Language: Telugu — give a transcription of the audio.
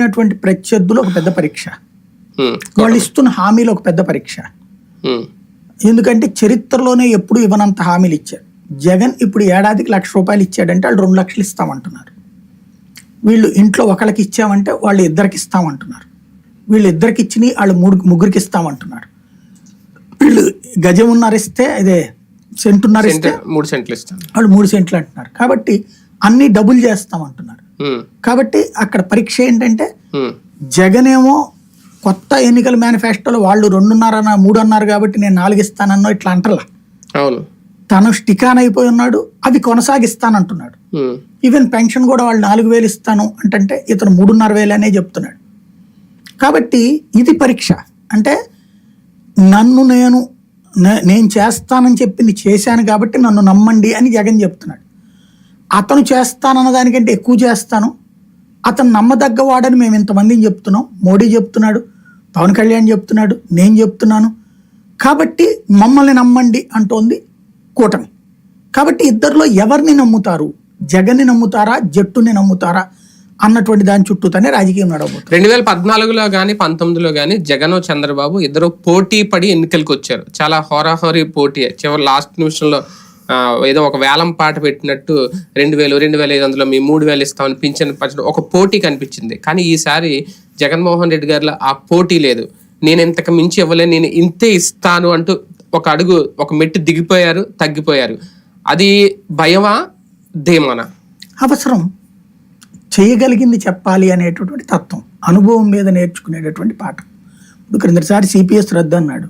ఉన్నటువంటి ప్రత్యర్థులు ఒక పెద్ద పరీక్ష, వాళ్ళు ఇస్తున్న హామీలు ఒక పెద్ద పరీక్ష. ఎందుకంటే చరిత్రలోనే ఎప్పుడు ఇవ్వనంత హామీలు ఇచ్చారు. జగన్ ఇప్పుడు ఏడాదికి ₹1,00,000 ఇచ్చాడంటే వాళ్ళు 2 లక్షలు ఇస్తామంటున్నారు. వీళ్ళు ఇంట్లో ఒకరికి ఇచ్చామంటే వాళ్ళు ఇద్దరికి ఇస్తామంటున్నారు. వీళ్ళు ఇద్దరికి ఇచ్చి వాళ్ళు ముగ్గురికి ఇస్తామంటున్నారు. వీళ్ళు గజమున్నర ఇస్తే అదే సెంటున్నర ఇస్తే 3 సెంట్లు ఇస్తారు, వాళ్ళు 3 సెంట్లు అంటున్నారు. కాబట్టి అన్ని డబుల్ చేస్తామంటున్నారు. కాబట్టి అక్కడ పరీక్ష ఏంటంటే జగన్ ఏమో కొత్త ఎన్నికల మేనిఫెస్టోలో వాళ్ళు 2.5 3 అన్నారు కాబట్టి నేను 4 ఇస్తానన్నో ఇట్లా అంటలా. అవును, తను స్టికాన్ అయిపోయి ఉన్నాడు, అవి కొనసాగిస్తానంటున్నాడు. ఈవెన్ పెన్షన్ కూడా వాళ్ళు 4,000 ఇస్తాను అంటే ఇతను 3,500 అనే చెప్తున్నాడు. కాబట్టి ఇది పరీక్ష. అంటే నన్ను నేను చేస్తానని చెప్పింది చేశాను కాబట్టి నన్ను నమ్మండి అని జగన్ చెప్తున్నాడు. అతను చేస్తానన్న దానికంటే ఎక్కువ చేస్తాను, అతను నమ్మదగ్గవాడని మేము ఇంతమందిని చెప్తున్నాం. మోడీ చెప్తున్నాడు, పవన్ కళ్యాణ్ చెప్తున్నాడు, నేను చెప్తున్నాను. కాబట్టి మమ్మల్ని నమ్మండి అంటోంది కూటమి. కాబట్టి ఇద్దరిలో ఎవరిని నమ్ముతారు, జగన్ని నమ్ముతారా జట్టుని నమ్ముతారా అన్నటువంటి దాని చుట్టూతోనే రాజకీయం నడవబోతుంది. 2014లో కానీ 19లో కానీ జగన్ చంద్రబాబు ఇద్దరు పోటీ పడి ఎన్నికలకు వచ్చారు. చాలా హోరాహోరీ పోటీ. చివరి లాస్ట్ నిమిషంలో ఏదో ఒక వేలం పాట పెట్టినట్టు 2,000 2,500 మీ 3,000 ఇస్తామని పింఛన్ పంచడం ఒక పోటీ కనిపించింది. కానీ ఈసారి జగన్మోహన్ రెడ్డి గారిలో ఆ పోటీ లేదు. నేను ఇంతకు మించి ఇవ్వలేను, నేను ఇంతే ఇస్తాను అంటూ ఒక అడుగు ఒక మెట్టు దిగిపోయారు, తగ్గిపోయారు. అది భయమా ధీమానా? అవసరం, చేయగలిగింది చెప్పాలి అనేటటువంటి తత్వం, అనుభవం మీద నేర్చుకునేటటువంటి పాఠం. ఇప్పుడు క్రిందసారి సిపిఎస్ రద్దు అన్నాడు,